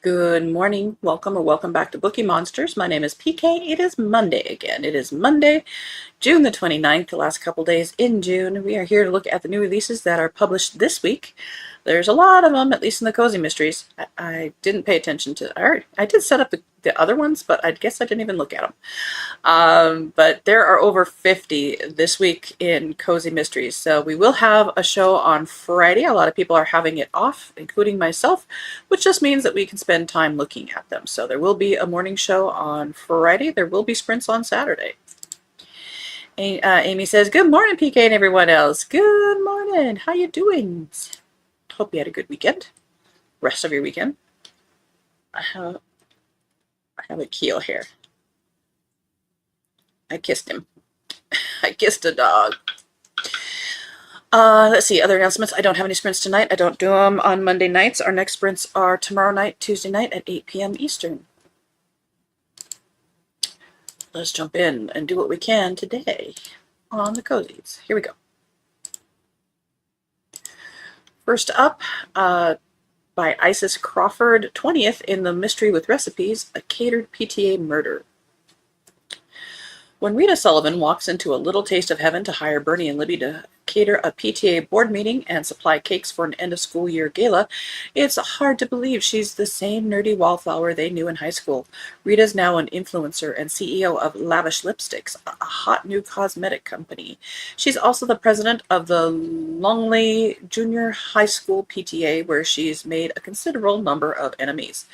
Good morning. Welcome or welcome back to Bookeemonsters. My name is PK. It is Monday again. It is Monday, June the 29th, the last couple days in June. We are here to look at the new releases that are published this week. There's a lot of them, at least in the Cozy Mysteries. I didn't pay attention to, I did set up the other ones, but I guess I didn't even look at them. But there are over 50 this week in Cozy Mysteries. So we will have a show on Friday. A lot of people are having it off, including myself, which just means that we can spend time looking at them. So there will be a morning show on Friday. There will be sprints on Saturday. Amy says, good morning, PK and everyone else. Good morning. How you doing? Hope you had a good weekend. Rest of your weekend. I have a keel here. I kissed him. I kissed a dog. Let's see, other announcements. I don't have any sprints tonight. I don't do them on Monday nights. Our next sprints are tomorrow night, Tuesday night at 8 p.m. Eastern. Let's jump in and do what we can today on the Cozies. Here we go. First up, by Isis Crawford, 20th in the Mystery with Recipes, a catered PTA murder. When Rita Sullivan walks into a little taste of heaven to hire Bernie and Libby to cater a PTA board meeting and supply cakes for an end-of-school year gala, it's hard to believe she's the same nerdy wallflower they knew in high school. Rita's now an influencer and CEO of Lavish Lipsticks, a hot new cosmetic company. She's also the president of the Longley Junior High School PTA, where she's made a considerable number of enemies.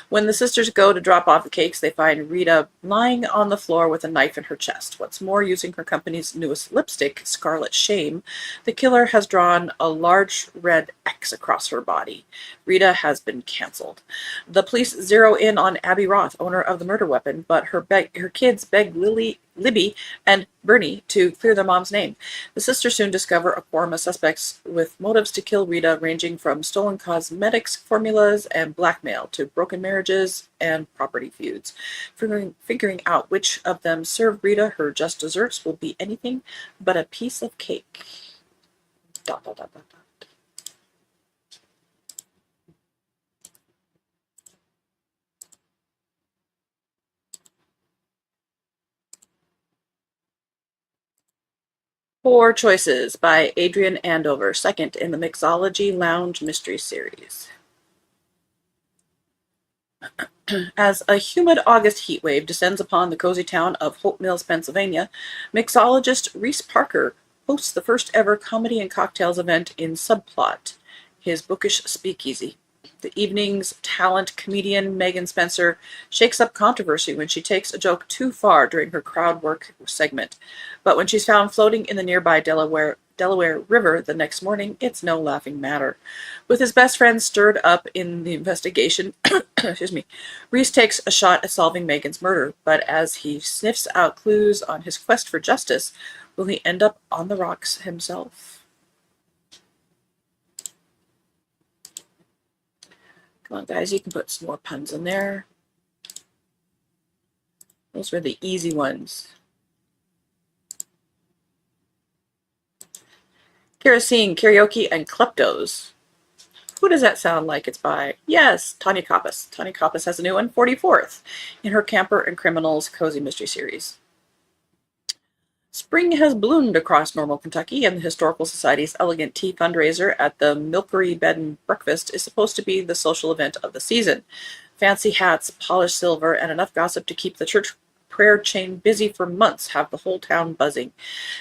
When the sisters go to drop off the cakes, they find Rita lying on the floor with a knife in her chest. What's more, using her company's newest lipstick, Scarlet Shame, the killer has drawn a large red X across her body. Rita has been canceled. The police zero in on Abby Roth, owner of the murder weapon, but her kids beg Libby and Bernie to clear their mom's name. The sisters soon discover a quorum of suspects with motives to kill Rita, ranging from stolen cosmetics formulas and blackmail to broken marriages and property feuds. Figuring out which of them serve Rita her just desserts will be anything but a piece of cake. ... 4 Choices by Adrian Andover, second in the Mixology Lounge Mystery Series. As a humid August heatwave descends upon the cozy town of Hope Mills, Pennsylvania, mixologist Reese Parker hosts the first ever comedy and cocktails event in Subplot, his bookish speakeasy. The evening's talent comedian Megan Spencer shakes up controversy when she takes a joke too far during her crowd work segment. But when she's found floating in the nearby Delaware River the next morning, it's no laughing matter. With his best friend stirred up in the investigation, excuse me, Reese takes a shot at solving Megan's murder, but as he sniffs out clues on his quest for justice, will he end up on the rocks himself? Come on, guys, you can put some more puns in there. Those were the easy ones. Kerosene, Karaoke, and Kleptos. Who does that sound like it's by? Yes, Tanya Kappas. Tanya Kappas has a new one, 44th, in her Camper and Criminals Cozy Mystery Series. Spring has bloomed across Normal Kentucky, and the Historical Society's Elegant Tea fundraiser at the Milkery Bed and Breakfast is supposed to be the social event of the season. Fancy hats, polished silver, and enough gossip to keep the church prayer chain busy for months have the whole town buzzing.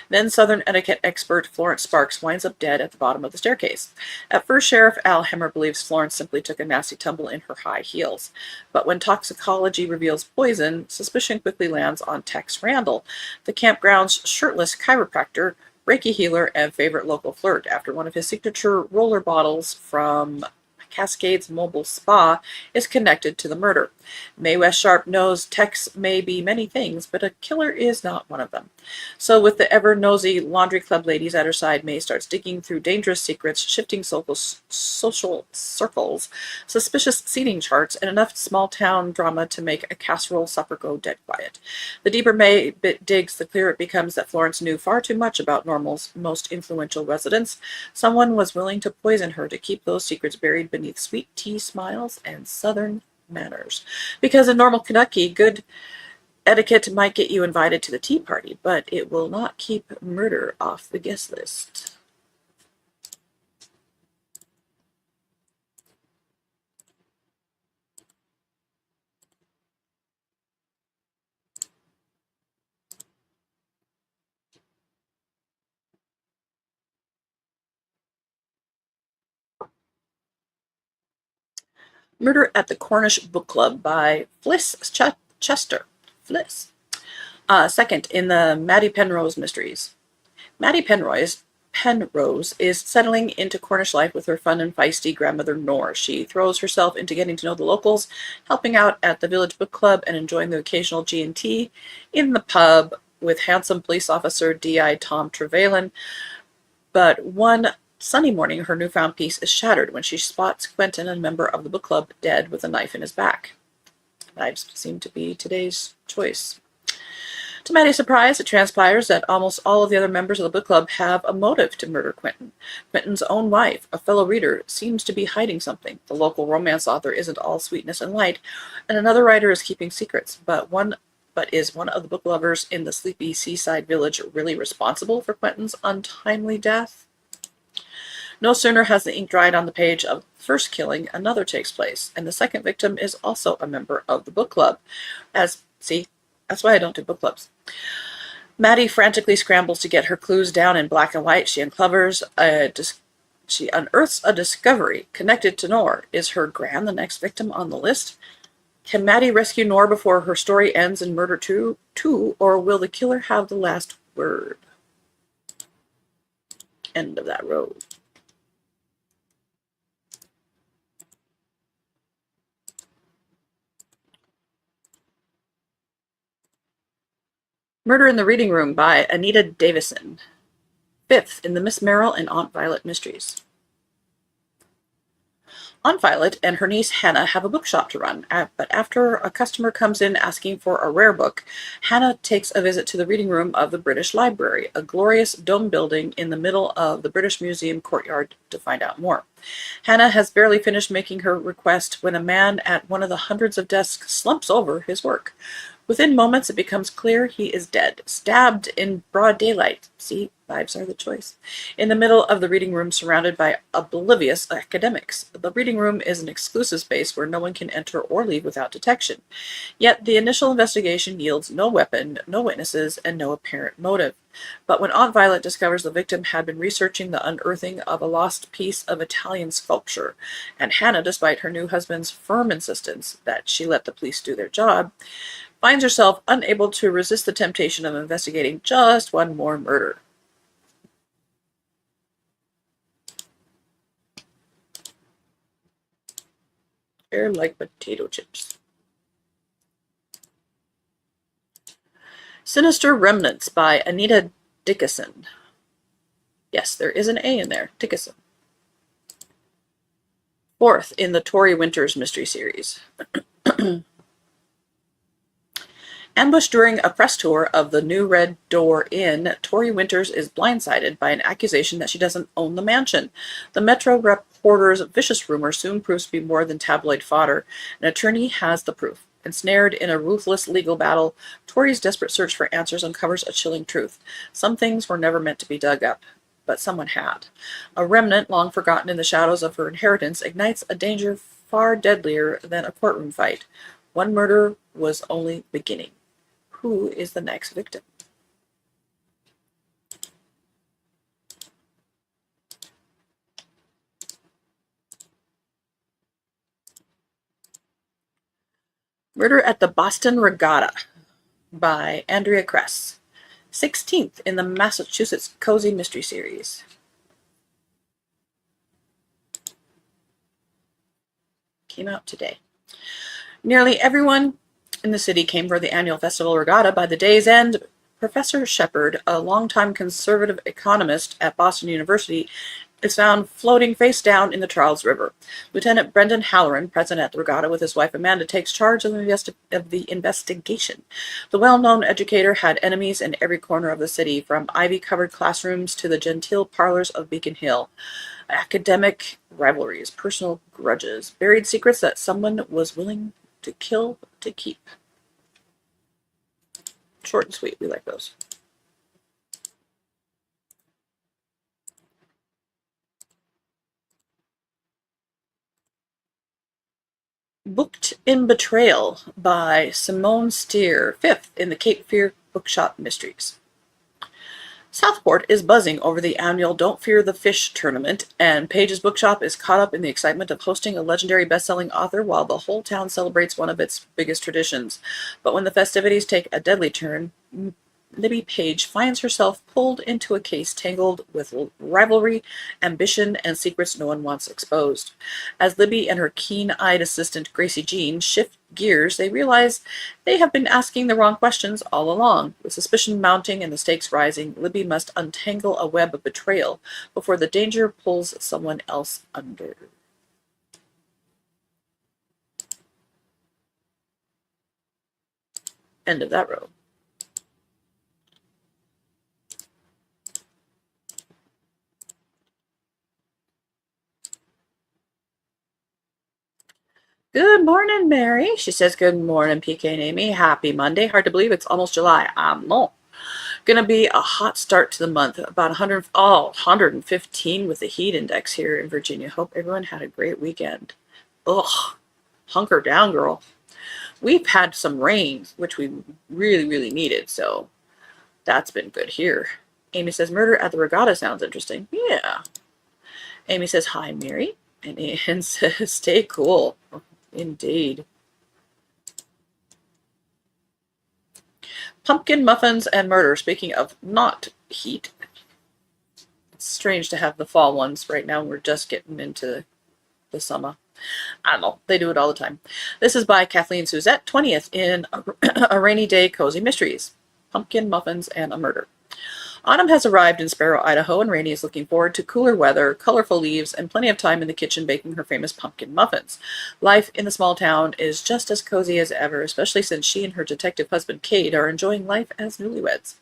Then Southern etiquette expert Florence Sparks winds up dead at the bottom of the staircase. At first, Sheriff Al Hemmer believes Florence simply took a nasty tumble in her high heels. But when toxicology reveals poison, suspicion quickly lands on Tex Randall, the campground's shirtless chiropractor, Reiki healer, and favorite local flirt, after one of his signature roller bottles from Cascades Mobile Spa is connected to the murder. Mae West Sharp knows Tex may be many things, but a killer is not one of them. So with the ever-nosy laundry club ladies at her side, Mae starts digging through dangerous secrets, shifting social circles, suspicious seating charts, and enough small-town drama to make a casserole supper go dead quiet. The deeper Mae digs, the clearer it becomes that Florence knew far too much about Normal's most influential residents. Someone was willing to poison her to keep those secrets buried beneath sweet tea smiles and southern manners. Because in normal Kentucky, good etiquette might get you invited to the tea party, but it will not keep murder off the guest list. Murder at the Cornish Book Club by Chester. Fliss. Second, in the Maddie Penrose mysteries. Maddie Penrose is settling into Cornish life with her fun and feisty grandmother Nor. She throws herself into getting to know the locals, helping out at the village book club and enjoying the occasional G&T in the pub with handsome police officer D.I. Tom Trevelyan. But one sunny morning, her newfound peace is shattered when she spots Quentin, a member of the book club, dead with a knife in his back. Knives seem to be today's choice. To Maddie's surprise, it transpires that almost all of the other members of the book club have a motive to murder Quentin. Quentin's own wife, a fellow reader, seems to be hiding something. The local romance author isn't all sweetness and light, and another writer is keeping secrets. But is one of the book lovers in the sleepy seaside village really responsible for Quentin's untimely death? No sooner has the ink dried on the page of the first killing, another takes place, and the second victim is also a member of the book club. That's why I don't do book clubs. Maddie frantically scrambles to get her clues down in black and white. She unearths a discovery connected to Nor. Is her gran the next victim on the list? Can Maddie rescue Nor before her story ends in murder too, or will the killer have the last word? End of that road. Murder in the Reading Room by Anita Davison. Fifth in the Miss Merrill and Aunt Violet mysteries. Aunt Violet and her niece Hannah have a bookshop to run, but after a customer comes in asking for a rare book, Hannah takes a visit to the reading room of the British Library, a glorious dome building in the middle of the British Museum courtyard, to find out more. Hannah has barely finished making her request when a man at one of the hundreds of desks slumps over his work. Within moments, it becomes clear he is dead, stabbed in broad daylight. See, vibes are the choice. In the middle of the reading room, surrounded by oblivious academics. The reading room is an exclusive space where no one can enter or leave without detection. Yet the initial investigation yields no weapon, no witnesses, and no apparent motive. But when Aunt Violet discovers the victim had been researching the unearthing of a lost piece of Italian sculpture, and Hannah, despite her new husband's firm insistence that she let the police do their job, finds herself unable to resist the temptation of investigating just one more murder. They're like potato chips. Sinister Remnants by Anita Dickinson. Yes, there is an A in there. Dickinson. Fourth in the Tori Winters mystery series. Ambushed during a press tour of the New Red Door Inn, Tori Winters is blindsided by an accusation that she doesn't own the mansion. The Metro reporter's vicious rumor soon proves to be more than tabloid fodder. An attorney has the proof. Ensnared in a ruthless legal battle, Tori's desperate search for answers uncovers a chilling truth. Some things were never meant to be dug up, but someone had. A remnant, long forgotten in the shadows of her inheritance, ignites a danger far deadlier than a courtroom fight. One murder was only beginning. Who is the next victim? Murder at the Boston Regatta by Andrea Kress. 16th in the Massachusetts Cozy Mystery Series. Came out today. Nearly everyone in the city came for the annual festival regatta. By the day's end, Professor Shepard, a longtime conservative economist at Boston University, is found floating face down in the Charles River. Lieutenant Brendan Halloran, present at the regatta with his wife Amanda, takes charge of the investigation. The well-known educator had enemies in every corner of the city, from ivy-covered classrooms to the genteel parlors of Beacon Hill. Academic rivalries, personal grudges, buried secrets that someone was willing To kill, to keep. Short and sweet. We like those. Booked in Betrayal by Simone Steer, 5th in the Cape Fear Bookshop Mysteries. Southport is buzzing over the annual Don't Fear the Fish tournament, and Page's Bookshop is caught up in the excitement of hosting a legendary best-selling author while the whole town celebrates one of its biggest traditions. But when the festivities take a deadly turn, Libby Page finds herself pulled into a case tangled with rivalry, ambition, and secrets no one wants exposed. As Libby and her keen-eyed assistant Gracie Jean shift gears, they realize they have been asking the wrong questions all along. With suspicion mounting and the stakes rising, Libby must untangle a web of betrayal before the danger pulls someone else under. End of that row. Good morning, Mary. She says, good morning, PK and Amy. Happy Monday. Hard to believe it's almost July. I know. Gonna be a hot start to the month. About 115 with the heat index here in Virginia. Hope everyone had a great weekend. Ugh. Hunker down, girl. We've had some rain, which we really, really needed, so that's been good here. Amy says, murder at the regatta sounds interesting. Yeah. Amy says, hi, Mary. And Ian says, stay cool. Indeed. Pumpkin muffins and murder. Speaking of not heat, it's strange to have the fall ones right now. We're just getting into the summer. I don't know. They do it all the time. This is by Kathleen Suzette, 20th in A Rainy Day Cozy Mysteries. Pumpkin muffins and a murder. Autumn has arrived in Sparrow, Idaho, and Rainey is looking forward to cooler weather, colorful leaves, and plenty of time in the kitchen baking her famous pumpkin muffins. Life in the small town is just as cozy as ever, especially since she and her detective husband, Cade, are enjoying life as newlyweds.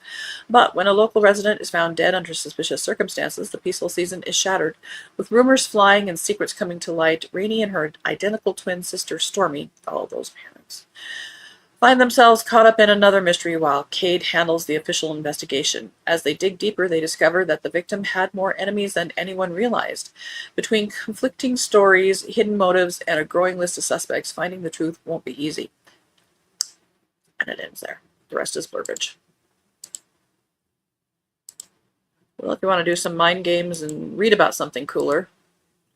But when a local resident is found dead under suspicious circumstances, the peaceful season is shattered. With rumors flying and secrets coming to light, Rainey and her identical twin sister, Stormy, all those parents, find themselves caught up in another mystery while Cade handles the official investigation. As they dig deeper, they discover that the victim had more enemies than anyone realized. Between conflicting stories, hidden motives, and a growing list of suspects, finding the truth won't be easy. And it ends there. The rest is blurbage. Well, if you want to do some mind games and read about something cooler.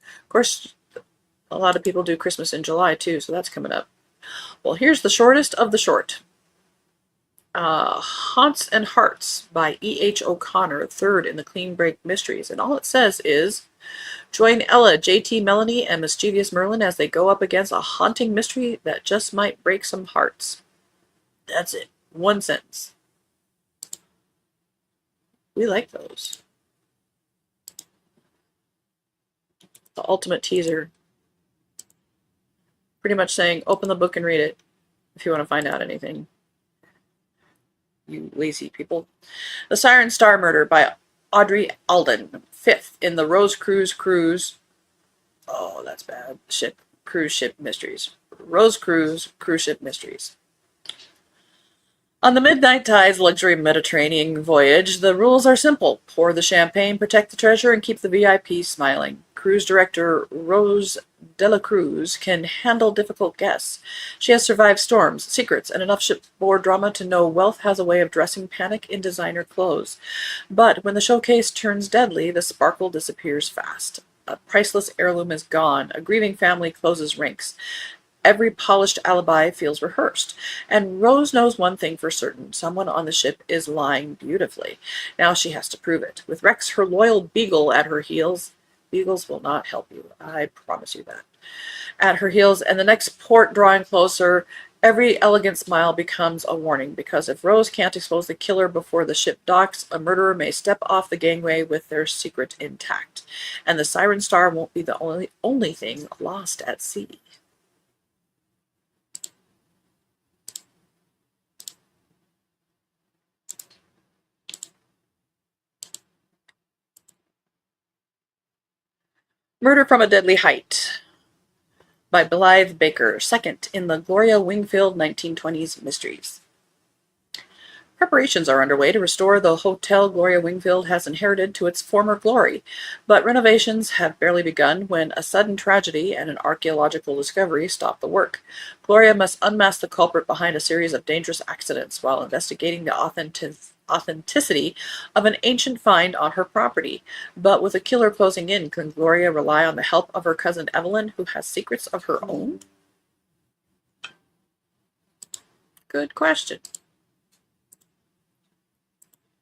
Of course, a lot of people do Christmas in July, too, so that's coming up. Well, here's the shortest of the short. Haunts and Hearts by E.H. O'Connor, 3rd in the Clean Break Mysteries. And all it says is, join Ella, JT, Melanie, and Mischievous Merlin as they go up against a haunting mystery that just might break some hearts. That's it. One sentence. We like those. The ultimate teaser. Pretty much saying, open the book and read it if you want to find out anything. You lazy people. The Siren Star Murder by Audrey Alden, 5th in the Rose Cruise. Oh, that's bad. Cruise Ship Mysteries. Rose Cruise Ship Mysteries. On the Midnight Tide's luxury Mediterranean voyage, the rules are simple. Pour the champagne, protect the treasure, and keep the VIP smiling. Cruise director Rose Dela Cruz can handle difficult guests. She has survived storms, secrets, and enough shipboard drama to know wealth has a way of dressing panic in designer clothes. But when the showcase turns deadly, the sparkle disappears fast. A priceless heirloom is gone. A grieving family closes ranks. Every polished alibi feels rehearsed. And Rose knows one thing for certain. Someone on the ship is lying beautifully. Now she has to prove it. With Rex, her loyal beagle, at her heels. Beagles will not help you. I promise you that. At her heels, and the next port drawing closer, every elegant smile becomes a warning. Because if Rose can't expose the killer before the ship docks, a murderer may step off the gangway with their secret intact. And the Siren Star won't be the only thing lost at sea. Murder from a Deadly Height by Blythe Baker, second in the Gloria Wingfield 1920s Mysteries. Preparations are underway to restore the hotel Gloria Wingfield has inherited to its former glory, but renovations have barely begun when a sudden tragedy and an archaeological discovery stop the work. Gloria must unmask the culprit behind a series of dangerous accidents while investigating the authenticity of an ancient find on her property. But with a killer closing in, can Gloria rely on the help of her cousin Evelyn, who has secrets of her own? Good question.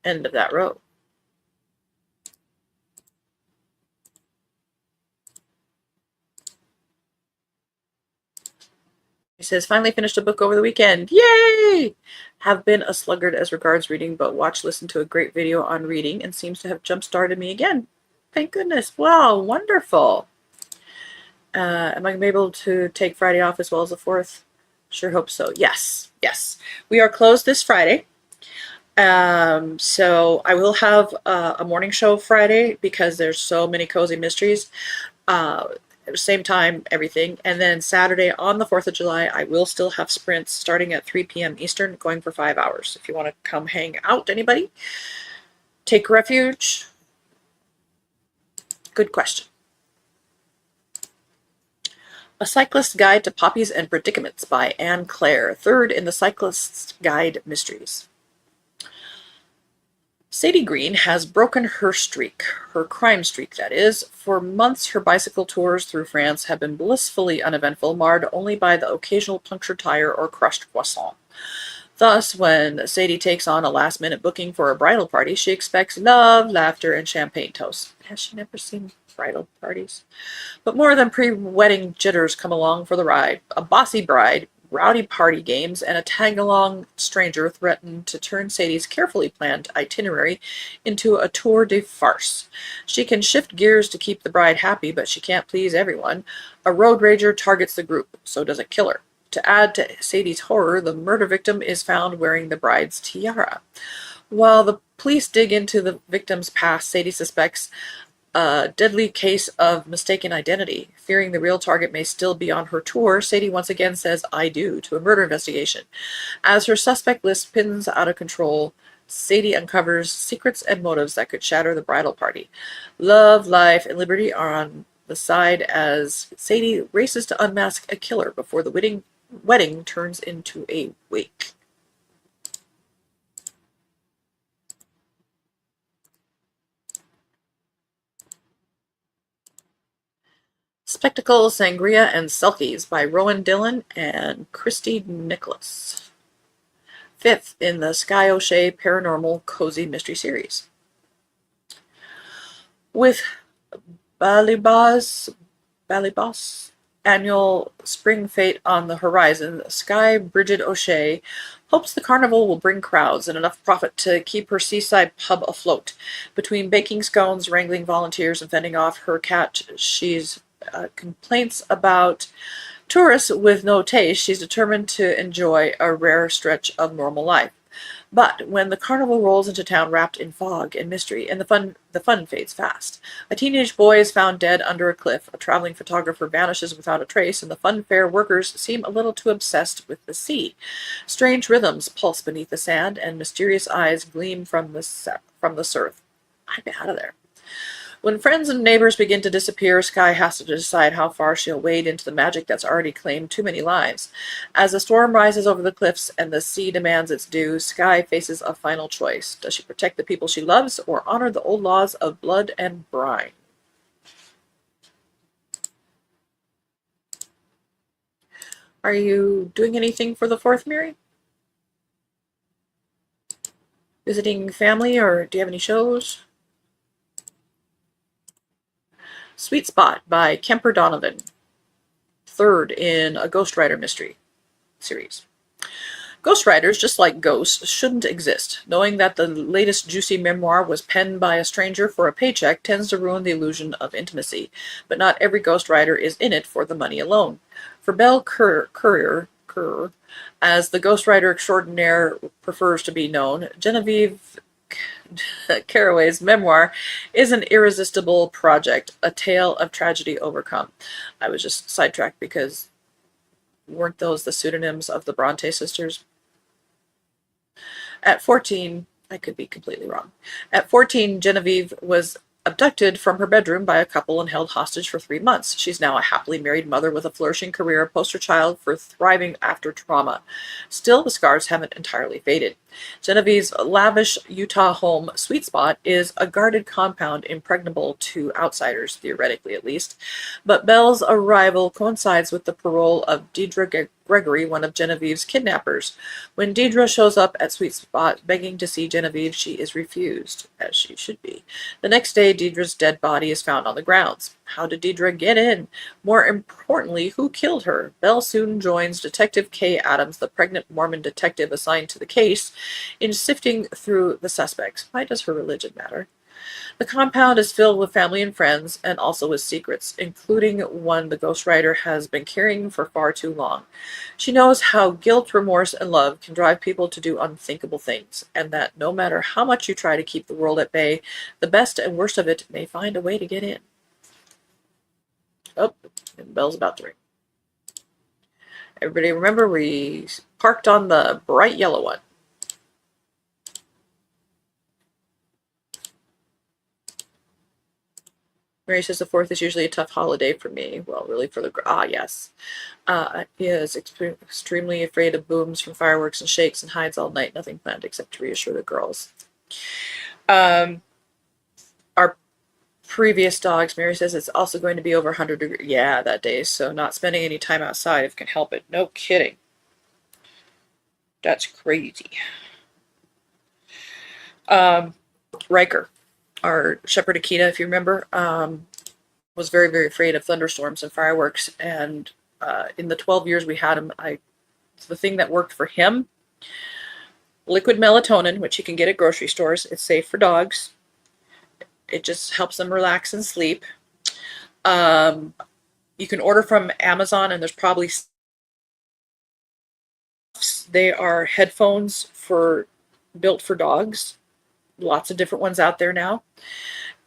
End of that row. He says, finally finished a book over the weekend. Yay! Have been a sluggard as regards reading, but listened to a great video on reading and seems to have jump-started me again. Thank goodness. Wow, wonderful. Am I going to be able to take Friday off as well as the 4th? Sure hope so. Yes. We are closed this Friday. So I will have a morning show Friday because there's so many cozy mysteries. Same time, everything. And then Saturday on the 4th of July, I will still have sprints starting at 3 p.m. Eastern, going for 5 hours. If you want to come hang out, anybody, take refuge. Good question. A Cyclist's Guide to Poppies and Predicaments by Anne Clare, third in the Cyclist's Guide Mysteries. Sadie Green has broken her streak, her crime streak that is. For months her bicycle tours through France have been blissfully uneventful, marred only by the occasional punctured tire or crushed croissant. Thus, when Sadie takes on a last-minute booking for a bridal party, she expects love, laughter, and champagne toast. Has she never seen bridal parties? But more than pre-wedding jitters come along for the ride. A bossy bride, rowdy party games, and a tag-along stranger threaten to turn Sadie's carefully planned itinerary into a tour de farce. She can shift gears to keep the bride happy, but she can't please everyone. A road rager targets the group, so does a killer. To add to Sadie's horror, the murder victim is found wearing the bride's tiara. While the police dig into the victim's past, Sadie suspects a deadly case of mistaken identity. Fearing the real target may still be on her tour, Sadie once again says "I do" to a murder investigation. As her suspect list spins out of control, Sadie uncovers secrets and motives that could shatter the bridal party. Love, life, and liberty are on the side as Sadie races to unmask a killer before the wedding turns into a wake. Spectacle, Sangria, and Selkies by Rowan Dillon and Christy Nicholas. Fifth in the Sky O'Shea Paranormal Cozy Mystery Series. With Ballyboss annual spring fete on the horizon, Sky Bridget O'Shea hopes the carnival will bring crowds and enough profit to keep her seaside pub afloat. Between baking scones, wrangling volunteers, and fending off her cat, she's complaints about tourists with no taste, she's determined to enjoy a rare stretch of normal life. But when the carnival rolls into town wrapped in fog and mystery, and the fun fades fast. A teenage boy is found dead under a cliff, a traveling photographer vanishes without a trace, and the fun fair workers seem a little too obsessed with the sea. Strange rhythms pulse beneath the sand, and mysterious eyes gleam from the surf. I'd be out of there. When friends and neighbors begin to disappear, Sky has to decide how far she'll wade into the magic that's already claimed too many lives. As the storm rises over the cliffs and the sea demands its due, Sky faces a final choice. Does she protect the people she loves or honor the old laws of blood and brine? Are you doing anything for the 4th, Mary? Visiting family, or do you have any shows? Sweet Spot by Kemper Donovan, third in a Ghostwriter mystery series. Ghostwriters, just like ghosts, shouldn't exist. Knowing that the latest juicy memoir was penned by a stranger for a paycheck tends to ruin the illusion of intimacy, but not every ghostwriter is in it for the money alone. For Belle Currier, as the ghostwriter extraordinaire prefers to be known, Genevieve Carraway's memoir is an irresistible project, a tale of tragedy overcome. I was just sidetracked because weren't those the pseudonyms of the Bronte sisters? At 14, I could be completely wrong. At 14, Genevieve was abducted from her bedroom by a couple and held hostage for 3 months. She's now a happily married mother with a flourishing career, a poster child for thriving after trauma. Still, the scars haven't entirely faded. Genevieve's lavish Utah home, Sweet Spot, is a guarded compound impregnable to outsiders, theoretically at least. But Belle's arrival coincides with the parole of Deidre Gregory, one of Genevieve's kidnappers. When Deidre shows up at Sweet Spot begging to see Genevieve, she is refused, as she should be. The next day, Deidre's dead body is found on the grounds. How did Deidre get in? More importantly, who killed her? Belle soon joins Detective Kay Adams, the pregnant Mormon detective assigned to the case, in sifting through the suspects. Why does her religion matter? The compound is filled with family and friends, and also with secrets, including one the ghostwriter has been carrying for far too long. She knows how guilt, remorse, and love can drive people to do unthinkable things, and that no matter how much you try to keep the world at bay, the best and worst of it may find a way to get in. Oh, and the bell's about to ring. Everybody remember we parked on the bright yellow one. Mary says the 4th is usually a tough holiday for me. Well, really for the... yes. He is extremely afraid of booms from fireworks and shakes and hides all night. Nothing planned except to reassure the girls. Our previous dogs, Mary says it's also going to be over 100 degrees. Yeah, that day. So not spending any time outside if can help it. No kidding. That's crazy. Riker, our shepherd Akita, if you remember, was very, very afraid of thunderstorms and fireworks. And in the 12 years we had him, the thing that worked for him, liquid melatonin, which you can get at grocery stores. It's safe for dogs. It just helps them relax and sleep. You can order from Amazon, and there's probably... They are headphones built for dogs. Lots of different ones out there now.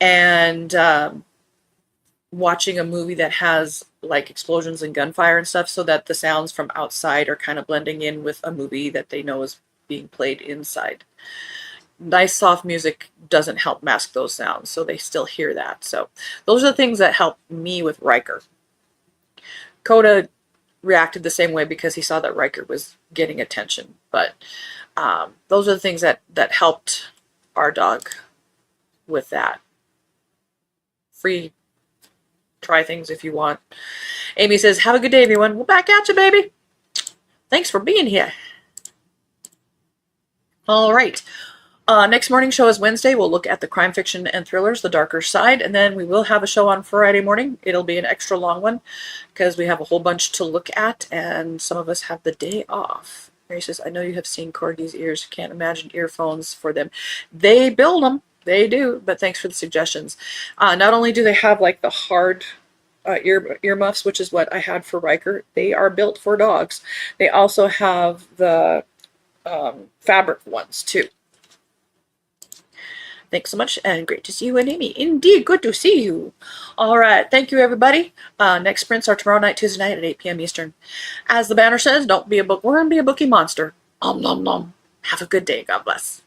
And watching a movie that has like explosions and gunfire and stuff, so that the sounds from outside are kind of blending in with a movie that they know is being played inside. Nice soft music doesn't help mask those sounds, so they still hear that. So those are the things that help me with Riker. Coda reacted the same way because he saw that Riker was getting attention. But those are the things that helped our dog with that. Free. Try things if you want. Amy says, have a good day, everyone. We're back at you, baby. Thanks for being here. All right. Next morning show is Wednesday. We'll look at the crime fiction and thrillers, the darker side, and then we will have a show on Friday morning. It'll be an extra long one because we have a whole bunch to look at, and some of us have the day off. Mary says, I know you have seen Corgi's ears. Can't imagine earphones for them. They build them. They do, but thanks for the suggestions. Not only do they have like the hard earmuffs, which is what I had for Riker, they are built for dogs. They also have the fabric ones too. Thanks so much, and great to see you and Amy. Indeed, good to see you. All right, thank you, everybody. Next prints are tomorrow night, Tuesday night at 8 p.m. Eastern. As the banner says, don't be a bookworm, be a bookie monster. Om nom nom. Have a good day. God bless.